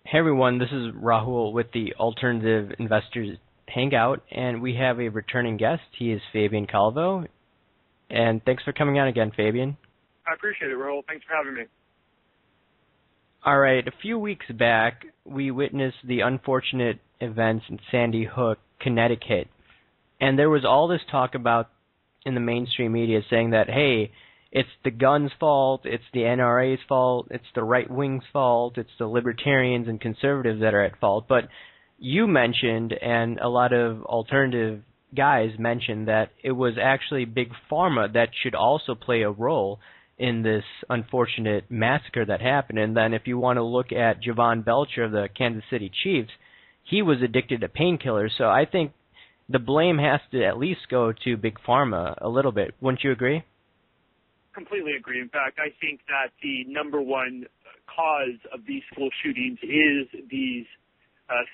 Hey everyone, this is Rahul with the Alternative Investors Hangout, and we have a returning guest. He is Fabian Calvo, and thanks for coming on again, Fabian. I appreciate it, Rahul. Thanks for having me. All right, a few weeks back, we witnessed the unfortunate events in Sandy Hook, Connecticut, and there was all this talk about in the mainstream media saying that, hey, it's the guns' fault, it's the NRA's fault, it's the right-wing's fault, it's the libertarians and conservatives that are at fault. But you mentioned, and a lot of alternative guys mentioned, that it was actually Big Pharma that should also play a role in this unfortunate massacre that happened. And then if you want to look at Javon Belcher of the Kansas City Chiefs, he was addicted to painkillers. So I think the blame has to at least go to Big Pharma a little bit. Wouldn't you agree? Completely agree. In fact, I think that the number one cause of these school shootings is these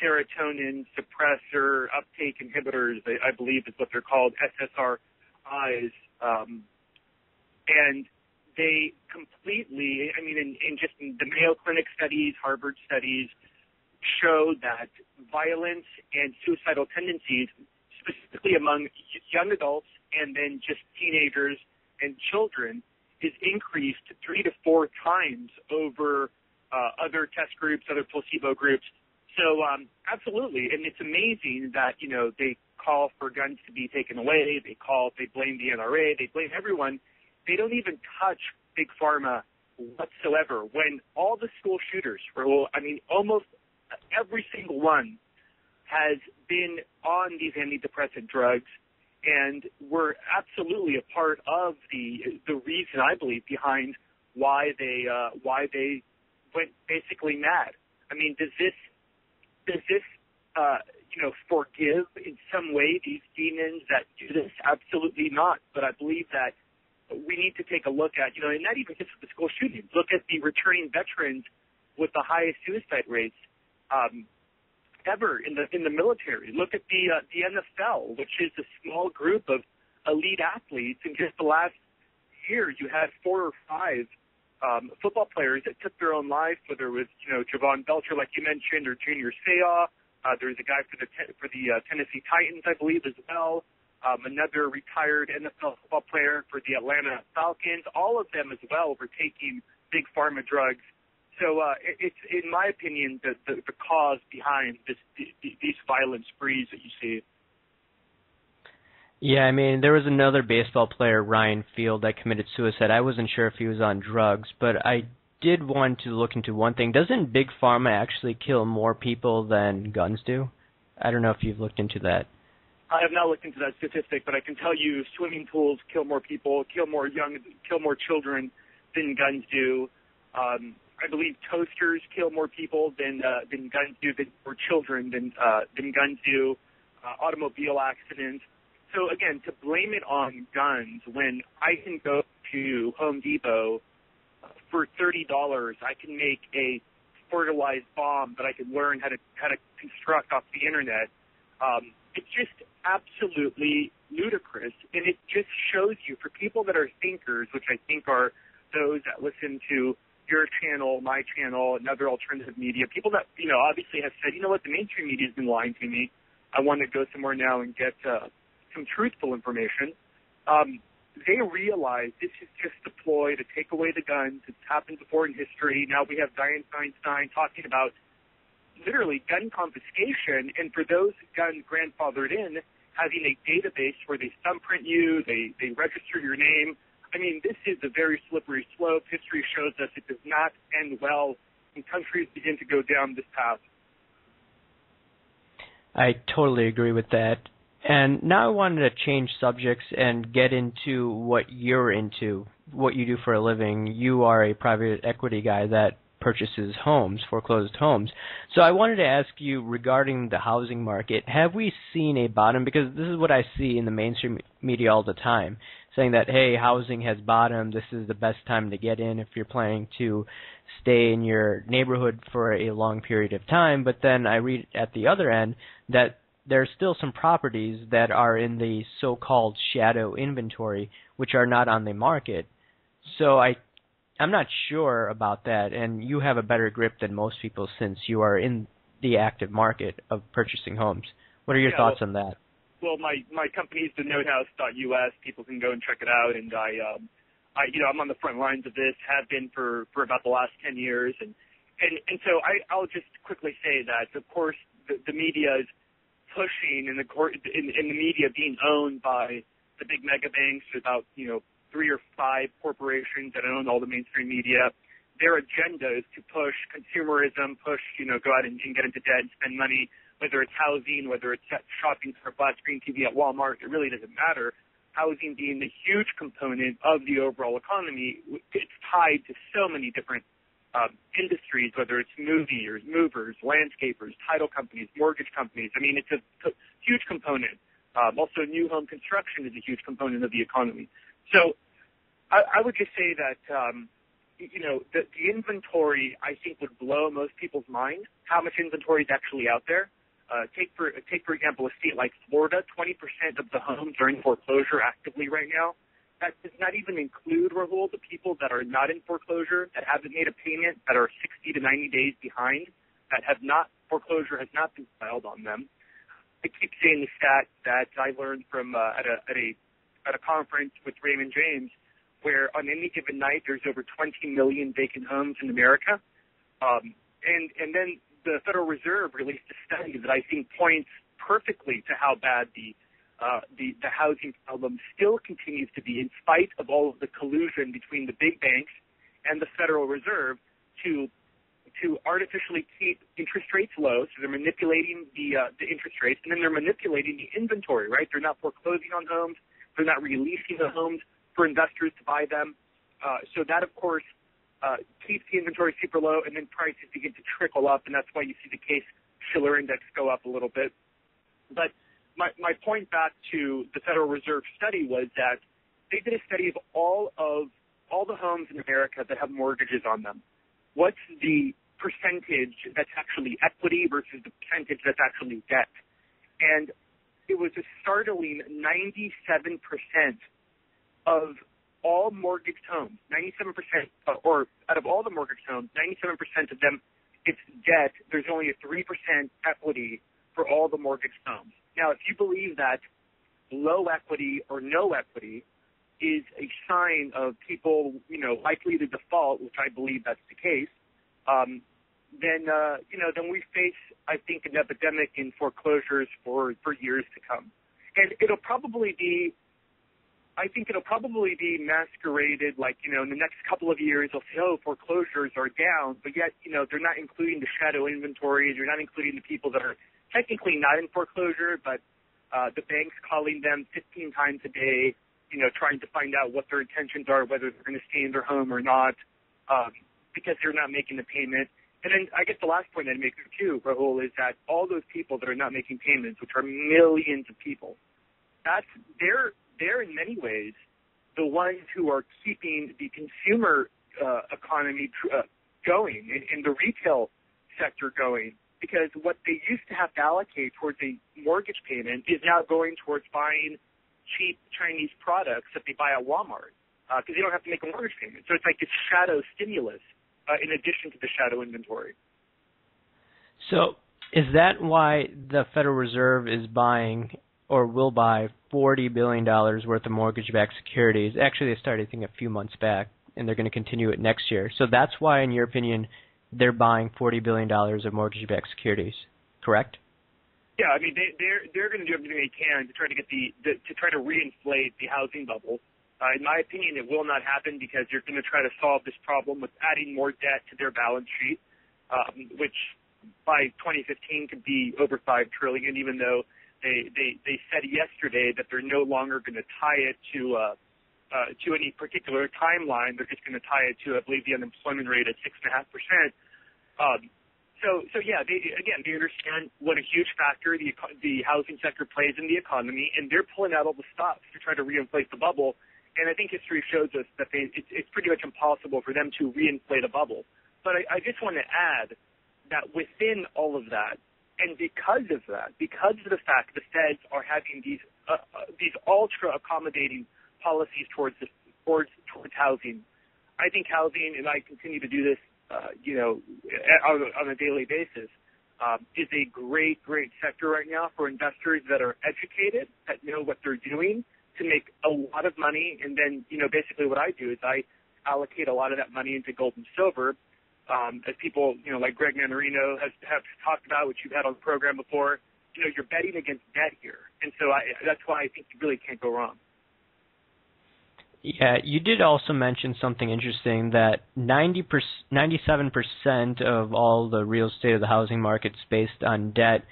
serotonin suppressor uptake inhibitors, I believe is what they're called, SSRIs. And they completely, in the Mayo Clinic studies, Harvard studies, show that violence and suicidal tendencies, specifically among young adults and then just teenagers and children, is increased 3 to 4 times over other test groups, other placebo groups. So absolutely, and it's amazing that they call for guns to be taken away. They blame the NRA. They blame everyone. They don't even touch Big Pharma whatsoever. When all the school shooters, almost every single one, has been on these antidepressant drugs, and we're absolutely a part of the reason, I believe, behind why they went basically mad. I mean, does this forgive in some way these demons that do this? Absolutely not. But I believe that we need to take a look at, and not even just the school shootings. Look at the returning veterans with the highest suicide rates ever in the military. Look at the NFL, which is a small group of elite athletes. In just the last year, you had 4 or 5 football players that took their own life, whether it was Javon Belcher, like you mentioned, or Junior Seau. There's a guy for the Tennessee Titans, I believe, as well. Another retired NFL football player for the Atlanta Falcons. All of them as well were taking Big Pharma drugs. So it's, in my opinion, the cause behind these violent sprees that you see. Yeah, there was another baseball player, Ryan Field, that committed suicide. I wasn't sure if he was on drugs, but I did want to look into one thing. Doesn't Big Pharma actually kill more people than guns do? I don't know if you've looked into that. I have not looked into that statistic, but I can tell you swimming pools kill more people, kill more children than guns do. I believe toasters kill more people than guns do, or children than guns do. Automobile accidents. So again, to blame it on guns when I can go to Home Depot for $30, I can make a fertilized bomb that I can learn how to construct off the internet. It's just absolutely ludicrous, and it just shows you, for people that are thinkers, which I think are those that listen to your channel, my channel, and other alternative media, people that, obviously have said, what, the mainstream media has been lying to me. I want to go somewhere now and get some truthful information. They realize this is just a ploy to take away the guns. It's happened before in history. Now we have Dianne Feinstein talking about literally gun confiscation, and for those guns grandfathered in, having a database where they thumbprint you, they register your name. This is a very slippery slope. History shows us it does not end well when countries begin to go down this path. I totally agree with that. And now I wanted to change subjects and get into what you're into, what you do for a living. You are a private equity guy that purchases homes, foreclosed homes. So I wanted to ask you regarding the housing market, have we seen a bottom? Because this is what I see in the mainstream media all the time, saying that, hey, housing has bottomed, this is the best time to get in if you're planning to stay in your neighborhood for a long period of time. But then I read at the other end that there's still some properties that are in the so-called shadow inventory, which are not on the market. So I I'm not sure about that, and you have a better grip than most people since you are in the active market of purchasing homes. What are your thoughts on that? Well, my company is thenotehouse.us. People can go and check it out, and I'm on the front lines of this, have been for about the last 10 years, and so I'll just quickly say that, of course, the media is pushing, and the media being owned by the big mega banks, about 3 or 5 corporations that own all the mainstream media. Their agenda is to push consumerism, go out and get into debt and spend money, whether it's housing, whether it's shopping for a flat screen TV at Walmart. It really doesn't matter. Housing being the huge component of the overall economy, it's tied to so many different industries, whether it's movers, landscapers, title companies, mortgage companies. I mean, it's a huge component. Also, new home construction is a huge component of the economy. So I would just say that, the inventory, I think, would blow most people's mind, how much inventory is actually out there. Take for example, a state like Florida, 20% of the homes are in foreclosure actively right now. That does not even include, Rahul, the people that are not in foreclosure, that haven't made a payment, that are 60 to 90 days behind, foreclosure has not been filed on them. I keep saying the stat that I learned from at a conference with Raymond James, where on any given night there's over 20 million vacant homes in America, and then the Federal Reserve released a study that I think points perfectly to how bad the housing problem still continues to be, in spite of all of the collusion between the big banks and the Federal Reserve to artificially keep interest rates low. So they're manipulating the interest rates, and then they're manipulating the inventory, right? They're not foreclosing on homes. They're not releasing the homes for investors to buy them. So that, of course, keeps the inventory super low, and then prices begin to trickle up, and that's why you see the Case-Shiller Index go up a little bit. But my point back to the Federal Reserve study was that they did a study of all the homes in America that have mortgages on them. What's the percentage that's actually equity versus the percentage that's actually debt? And it was a startling 97% of all mortgaged homes, 97%, or out of all the mortgaged homes, 97% of them, it's debt. There's only a 3% equity for all the mortgaged homes. Now, if you believe that low equity or no equity is a sign of people, likely to default, which I believe that's the case, then we face, I think, an epidemic in foreclosures for years to come. And it'll probably be masqueraded like, in the next couple of years, they'll say, foreclosures are down, but yet, they're not including the shadow inventories. They're not including the people that are technically not in foreclosure, but the bank's calling them 15 times a day, trying to find out what their intentions are, whether they're going to stay in their home or not, because they're not making the payment. And then I guess the last point I'd make too, Rahul, is that all those people that are not making payments, which are millions of people, they're in many ways the ones who are keeping the consumer economy going and the retail sector going, because what they used to have to allocate towards a mortgage payment is now going towards buying cheap Chinese products that they buy at Walmart because they don't have to make a mortgage payment. So it's like this shadow stimulus in addition to the shadow inventory. So is that why the Federal Reserve is buying or will buy $40 billion worth of mortgage-backed securities? Actually, they started, I think, a few months back, and they're going to continue it next year. So that's why, in your opinion, they're buying $40 billion of mortgage-backed securities, correct? Yeah, I mean, they're going to do everything they can to try to get to try to reinflate the housing bubble. In my opinion, it will not happen because they're going to try to solve this problem with adding more debt to their balance sheet, which by 2015 could be over $5 trillion, even though they said yesterday that they're no longer going to tie it to any particular timeline. They're just going to tie it to, I believe, the unemployment rate at 6.5%. So yeah, they understand what a huge factor the housing sector plays in the economy, and they're pulling out all the stops to try to reinflate the bubble. And I think history shows us that it's pretty much impossible for them to reinflate a bubble. But I just want to add that within all of that, and because of the fact the Feds are having these ultra accommodating policies towards housing, I think housing, and I continue to do this, on a daily basis, is a great, great sector right now for investors that are educated, that know what they're doing to make a lot of money. And then, basically what I do is I allocate a lot of that money into gold and silver. As people, like Greg Manarino have talked about, which you've had on the program before, you're betting against debt here. And so that's why I think you really can't go wrong. Yeah, you did also mention something interesting, that 97% of all the real estate of the housing market is based on debt.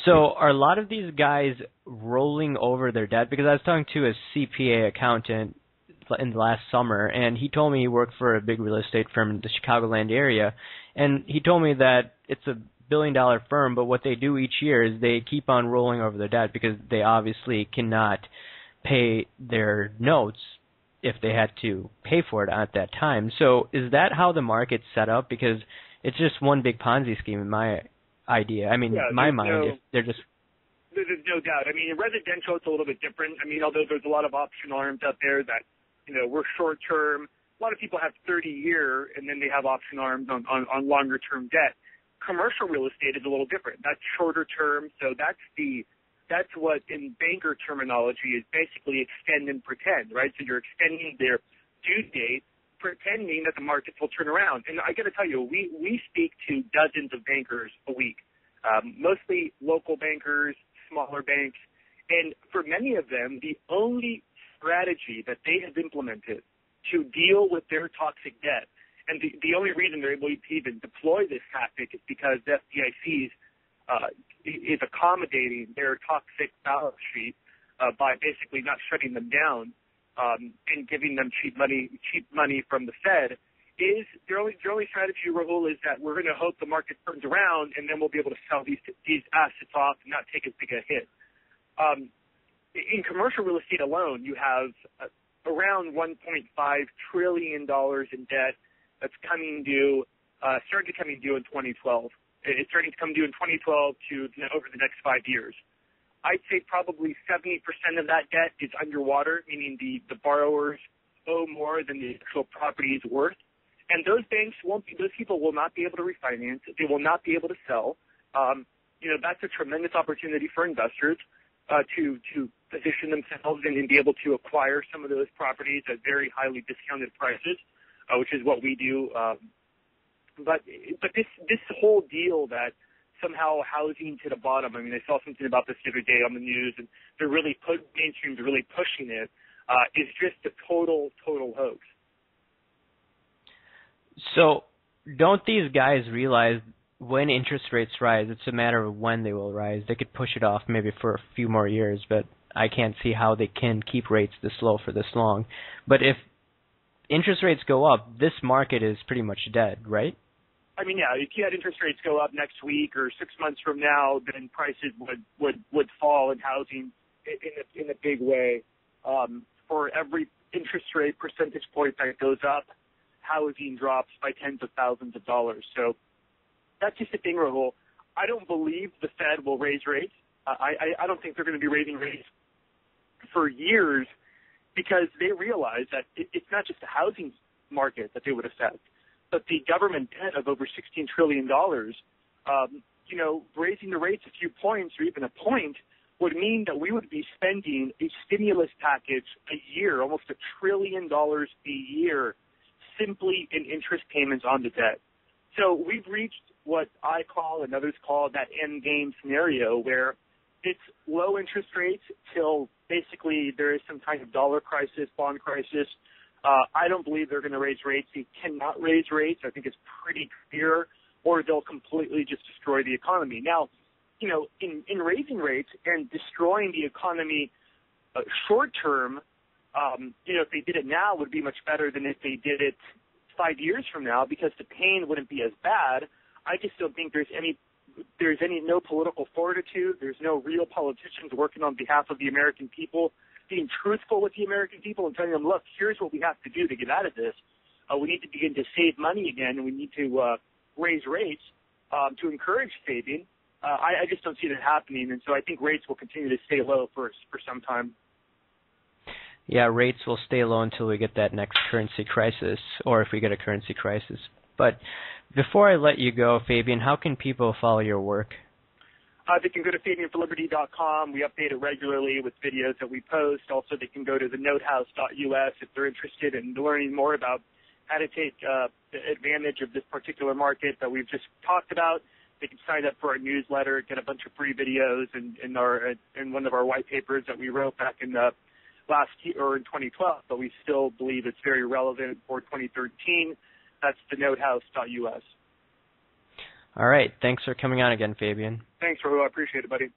So are a lot of these guys rolling over their debt? Because I was talking to a CPA accountant in the last summer, and he told me he worked for a big real estate firm in the Chicagoland area, and he told me that it's a billion-dollar firm, but what they do each year is they keep on rolling over their debt because they obviously cannot pay their notes if they had to pay for it at that time. So is that how the market's set up? Because it's just one big Ponzi scheme in my idea. I mean, in my mind, if they're just... There's no doubt. I mean, in residential, it's a little bit different. I mean, although there's a lot of option arms out there that, we're short-term. A lot of people have 30-year, and then they have option arms on longer-term debt. Commercial real estate is a little different. That's shorter-term, so that's what in banker terminology is basically extend and pretend, right? So you're extending their due date, pretending that the markets will turn around. And I got to tell you, we speak to dozens of bankers a week, mostly local bankers, smaller banks. And for many of them, the only strategy that they have implemented to deal with their toxic debt, and the only reason they're able to even deploy this tactic is because the FDIC is accommodating their toxic balance sheet by basically not shutting them down and giving them cheap money from the Fed. Is their only strategy, Rahul, is that we're going to hope the market turns around and then we'll be able to sell these assets off and not take as big a hit. In commercial real estate alone, you have around $1.5 trillion in debt that's coming due, started coming due in 2012. It's starting to come due in 2012 to over the next 5 years. I'd say probably 70% of that debt is underwater, meaning the borrowers owe more than the actual property is worth. And those people will not be able to refinance. They will not be able to sell. That's a tremendous opportunity for investors to position themselves and be able to acquire some of those properties at very highly discounted prices, which is what we do. But this whole deal that somehow housing to the bottom, I mean, I saw something about this the other day on the news, and they're really mainstream's really pushing it, is just a total hoax. So don't these guys realize when interest rates rise, it's a matter of when they will rise? They could push it off maybe for a few more years, but I can't see how they can keep rates this low for this long. But if interest rates go up, this market is pretty much dead, right? I mean, yeah, if you had interest rates go up next week or 6 months from now, then prices would fall in housing in a big way. For every interest rate percentage point that goes up, housing drops by tens of thousands of dollars. So that's just the thing, Rahul. I don't believe the Fed will raise rates. I don't think they're going to be raising rates for years because they realize that it's not just the housing market that they would affect, but the government debt of over $16 trillion. Raising the rates a few points or even a point would mean that we would be spending a stimulus package a year, almost $1 trillion a year, simply in interest payments on the debt. So we've reached what I call and others call that end game scenario where it's low interest rates till basically there is some kind of dollar crisis, bond crisis. I don't believe they're going to raise rates. They cannot raise rates. I think it's pretty clear, or they'll completely just destroy the economy. Now, in raising rates and destroying the economy short term, if they did it now, would be much better than if they did it 5 years from now, because the pain wouldn't be as bad. I just don't think there's no political fortitude. There's no real politicians working on behalf of the American people, being truthful with the American people and telling them, look, here's what we have to do to get out of this. We need to begin to save money again, and we need to raise rates to encourage saving. I just don't see that happening, and so I think rates will continue to stay low for some time. Yeah, rates will stay low until we get that next currency crisis, or if we get a currency crisis. But before I let you go, Fabian, how can people follow your work? They can go to FabianForLiberty.com. We update it regularly with videos that we post. Also, they can go to thenotehouse.us if they're interested in learning more about how to take advantage of this particular market that we've just talked about. They can sign up for our newsletter, get a bunch of free videos in one of our white papers that we wrote back in last year or in 2012, but we still believe it's very relevant for 2013. That's thenotehouse.us. All right. Thanks for coming on again, Fabian. Thanks, Rahul. I appreciate it, buddy.